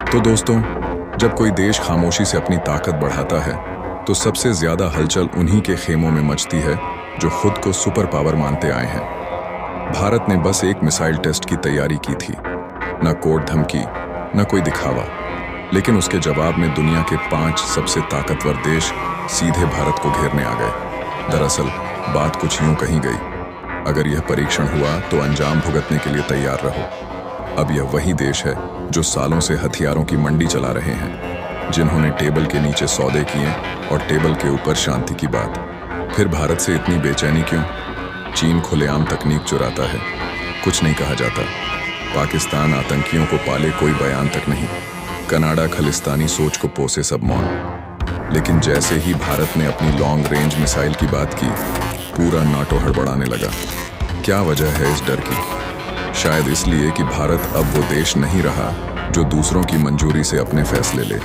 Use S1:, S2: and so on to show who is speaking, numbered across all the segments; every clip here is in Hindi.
S1: तो दोस्तों, जब कोई देश खामोशी से अपनी ताकत बढ़ाता है तो सबसे ज्यादा हलचल उन्हीं के खेमों में मचती है जो खुद को सुपर पावर मानते आए हैं। भारत ने बस एक मिसाइल टेस्ट की तैयारी की थी, न कोर्ट धमकी, न कोई दिखावा, लेकिन उसके जवाब में दुनिया के 5 सबसे ताकतवर देश सीधे भारत को घेरने आ गए। दरअसल बात कुछ यूं कही गई, अगर यह परीक्षण हुआ तो अंजाम भुगतने के लिए तैयार रहो। अब यह वही देश है जो सालों से हथियारों की मंडी चला रहे हैं, जिन्होंने टेबल के नीचे सौदे किए और टेबल के ऊपर शांति की बात। फिर भारत से इतनी बेचैनी क्यों? चीन खुलेआम तकनीक चुराता है, कुछ नहीं कहा जाता। पाकिस्तान आतंकियों को पाले, कोई बयान तक नहीं। कनाडा खलिस्तानी सोच को पोसे, सब मौन। लेकिन जैसे ही भारत ने अपनी लॉन्ग रेंज मिसाइल की बात की, पूरा नाटो हड़बड़ाने लगा। क्या वजह है इस डर की? शायद इसलिए कि भारत अब वो देश नहीं रहा जो दूसरों की मंजूरी से अपने फैसले ले।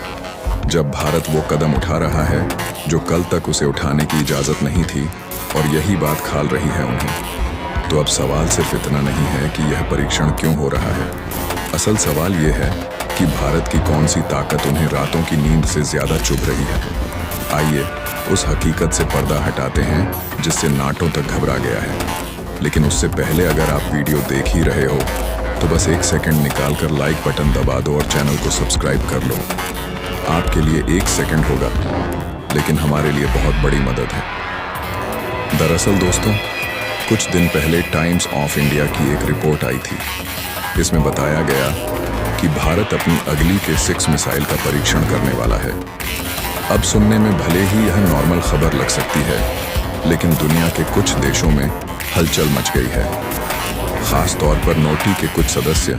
S1: जब भारत वो कदम उठा रहा है जो कल तक उसे उठाने की इजाजत नहीं थी, और यही बात खाल रही है उन्हें, तो अब सवाल सिर्फ इतना नहीं है कि यह परीक्षण क्यों हो रहा है। असल सवाल ये है कि भारत की कौन सी ताकत उन्हें रातों की नींद से ज्यादा चुभ रही है। आइए उस हकीकत से पर्दा हटाते हैं जिससे नाटो तक घबरा गया है। लेकिन उससे पहले अगर आप वीडियो देख ही रहे हो तो बस एक सेकंड निकाल कर लाइक बटन दबा दो और चैनल को सब्सक्राइब कर लो। आपके लिए 1 सेकंड होगा, लेकिन हमारे लिए बहुत बड़ी मदद है। दरअसल दोस्तों, कुछ दिन पहले टाइम्स ऑफ इंडिया की एक रिपोर्ट आई थी। इसमें बताया गया कि भारत अपनी अगली के 6 मिसाइल का परीक्षण करने वाला है। अब सुनने में भले ही यह नॉर्मल खबर लग सकती है, लेकिन दुनिया के कुछ देशों में हलचल मच गई है। खास तौर पर नोटी के कुछ सदस्य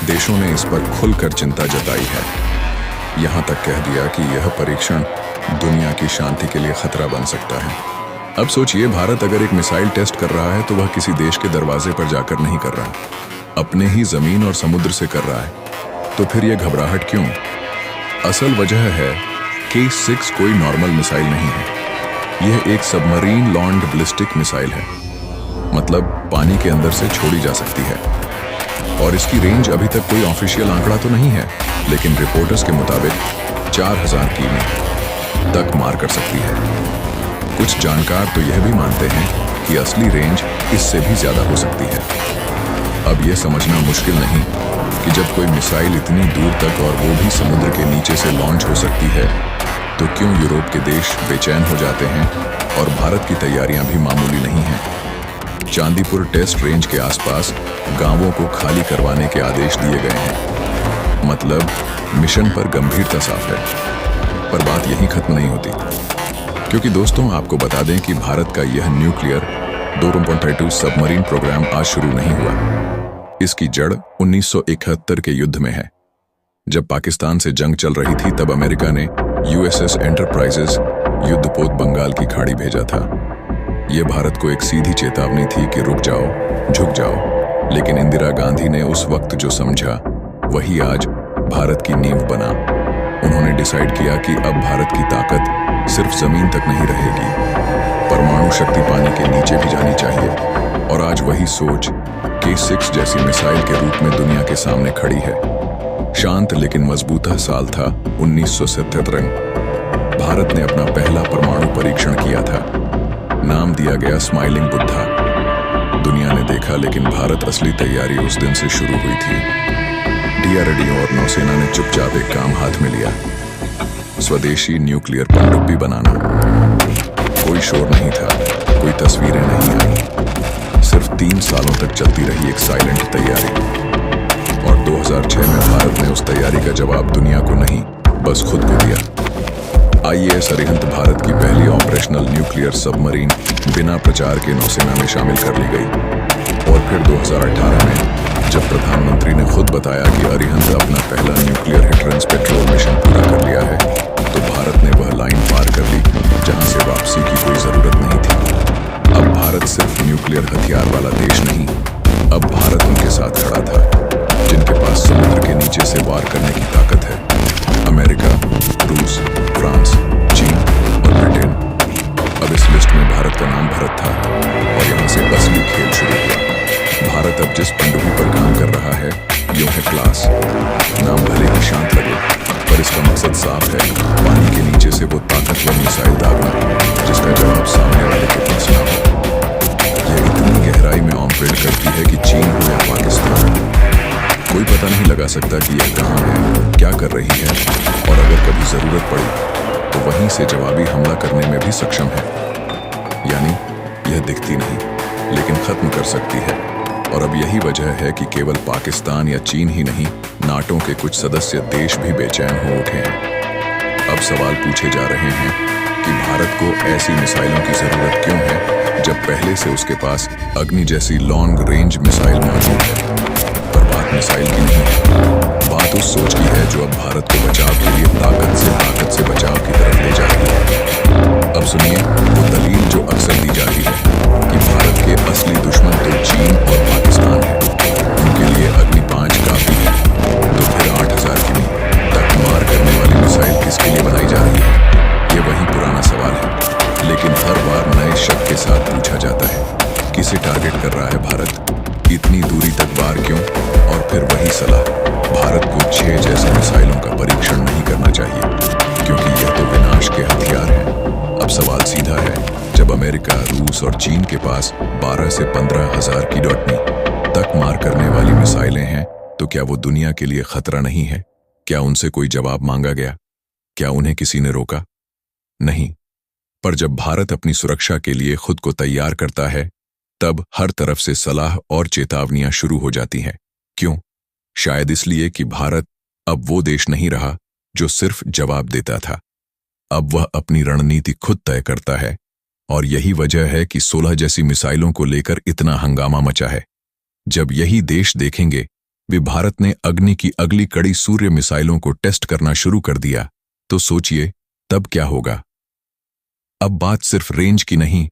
S1: देशों ने इस पर खुलकर चिंता जताई है। यहां तक कह दिया कि यह परीक्षण दुनिया की शांति के लिए खतरा बन सकता है। अब सोचिए, भारत अगर एक मिसाइल टेस्ट कर रहा है तो वह किसी देश के दरवाजे पर जाकर नहीं कर रहा, अपने ही जमीन और समुद्र से कर रहा है। तो फिर यह घबराहट क्यों? असल वजह है कि 6 कोई नॉर्मल मिसाइल नहीं है। यह एक सबमरीन लॉन्च्ड बैलिस्टिक मिसाइल है, मतलब पानी के अंदर से छोड़ी जा सकती है। और इसकी रेंज अभी तक कोई ऑफिशियल आंकड़ा तो नहीं है, लेकिन रिपोर्टर्स के मुताबिक 4000 किमी तक मार कर सकती है। कुछ जानकार तो यह भी मानते हैं कि असली रेंज इससे भी ज्यादा हो सकती है। अब यह समझना मुश्किल नहीं कि जब कोई मिसाइल इतनी दूर तक और वो भी समुद्र के नीचे से लॉन्च हो सकती है, तो क्यों यूरोप के देश बेचैन हो जाते हैं और भारत की तैयारियां भी मामूली नहीं हैं। चांदीपुर टेस्ट रेंज के आसपास गांवों को खाली करवाने के आदेश दिए गए हैं। मतलब मिशन पर गंभीरता साफ है। पर बात यहीं खत्म नहीं होती, क्योंकि दोस्तों आपको बता दें कि भारत का यह न्यूक्लियर 2.32 सबमरीन प्रोग्राम आज शुरू नहीं हुआ। इसकी जड़ 1971 के युद्ध में है। जब पाकिस्तान से जंग चल रही थी, तब अमेरिका ने USS एंटरप्राइजेस युद्धपोत बंगाल की खाड़ी भेजा था। यह भारत को एक सीधी चेतावनी थी कि रुक जाओ, झुक जाओ। लेकिन इंदिरा गांधी ने उस वक्त जो समझा, वही आज भारत की नींव बना। उन्होंने डिसाइड किया कि अब भारत की ताकत सिर्फ जमीन तक नहीं रहेगी, परमाणु शक्ति पानी के नीचे भी जानी चाहिए। और आज वही सोच K6 जैसी मिसाइल के रूप में दुनिया के सामने खड़ी है। शांत लेकिन मजबूता साल था 1977। भारत ने अपना पहला परमाणु परीक्षण किया था। नाम दिया गया स्माइलिंग बुद्धा। दुनिया ने देखा, लेकिन भारत असली तैयारी उस दिन से शुरू हुई थी। DRDO और नौसेना ने चुपचाप एक काम हाथ में लिया, स्वदेशी न्यूक्लियर पनडुब्बी बनाना। कोई शोर नहीं था, कोई तस्वीरें नहीं आई, सिर्फ 3 सालों तक चलती रही एक साइलेंट तैयारी। और 2006 में भारत ने उस तैयारी का जवाब दुनिया को नहीं, बस खुद को दिया। IAS अरिहंत भारत की पहली ऑपरेशनल न्यूक्लियर सबमरीन बिना प्रचार के नौसेना में शामिल कर ली गई। और फिर 2018 में जब प्रधानमंत्री ने खुद बताया कि अरिहंत अपना पहला न्यूक्लियर हिटरेंस पेट्रोल मिशन पूरा कर लिया है, तो भारत ने वह लाइन पार कर ली जहां से वापसी की कोई जरूरत नहीं थी। अब भारत सिर्फ न्यूक्लियर हथियार वाला देश नहीं, अब भारत उनके साथ खड़ा था जिनके पास समुद्र के नीचे से वार करने की ताकत है। अमेरिका, रूस, फ्रांस, चीन और ब्रिटेन। अब इस लिस्ट में भारत का नाम भारत था, और यहाँ से असली खेल शुरू हुआ। भारत अब जिस पनडुब्बी पर काम कर रहा है, यूं है क्लास। नाम भले ही शांत लगे, मकसद साफ है, पानी के नीचे से वो ताकतवर मिसाइल दागना जिसका जवाब सामने वाले के पास ना हो। यह इतनी गहराई में ऑपरेट करती है कि चीन हो या पाकिस्तान, कोई पता नहीं लगा सकता कि यह कहाँ है, क्या कर रही है, और अगर कभी जरूरत पड़ी तो वहीं से जवाबी हमला करने में भी सक्षम है। यानी यह दिखती नहीं लेकिन खत्म कर सकती है। और अब यही वजह है कि केवल पाकिस्तान या चीन ही नहीं, नाटो के कुछ सदस्य देश भी बेचैन हो उठे हैं। अब सवाल पूछे जा रहे हैं कि भारत को ऐसी मिसाइलों की जरूरत क्यों है जब पहले से उसके पास अग्नि जैसी लॉन्ग रेंज मिसाइल मौजूद है। पर बात मिसाइल की नहीं है, बात उस सोच की है जो अब भारत को बचाव के लिए ताकत से बचाव की तरफ ले जा रही है। अब सुनिए वो दलील जो अक्सर दी जाती है कि भारत के असली दुश्मन तो चीन और पाकिस्तान है, उनके लिए अग्नि 5 काफी है, तो फिर 8000 किमी तक मार करने वाली मिसाइल किसके लिए बनाई जा रही है? ये वही पुराना सवाल है, लेकिन हर बार नए शक के साथ पूछा जाता है, किसे टारगेट कर रहा है भारत, इतनी दूरी तक वार क्यों? और फिर वही सलाह, भारत को 6 जैसे मिसाइलों का परीक्षण नहीं करना चाहिए क्योंकि यह तो विनाश के हथियार हैं। अब सवाल सीधा है, जब अमेरिका, रूस और चीन के पास 12 से 15,000 की डॉटनी तक मार करने वाली मिसाइलें हैं, तो क्या वो दुनिया के लिए खतरा नहीं है? क्या उनसे कोई जवाब मांगा गया? क्या उन्हें किसी ने रोका? नहीं। पर जब भारत अपनी सुरक्षा के लिए खुद को तैयार करता है, तब हर तरफ से सलाह और चेतावनियां शुरू हो जाती हैं। क्यों? शायद इसलिए कि भारत अब वो देश नहीं रहा जो सिर्फ जवाब देता था। अब वह अपनी रणनीति खुद तय करता है, और यही वजह है कि 16 जैसी मिसाइलों को लेकर इतना हंगामा मचा है। जब यही देश देखेंगे वे भारत ने अग्नि की अगली कड़ी सूर्य मिसाइलों को टेस्ट करना शुरू कर दिया, तो सोचिए तब क्या होगा। अब बात सिर्फ रेंज की नहीं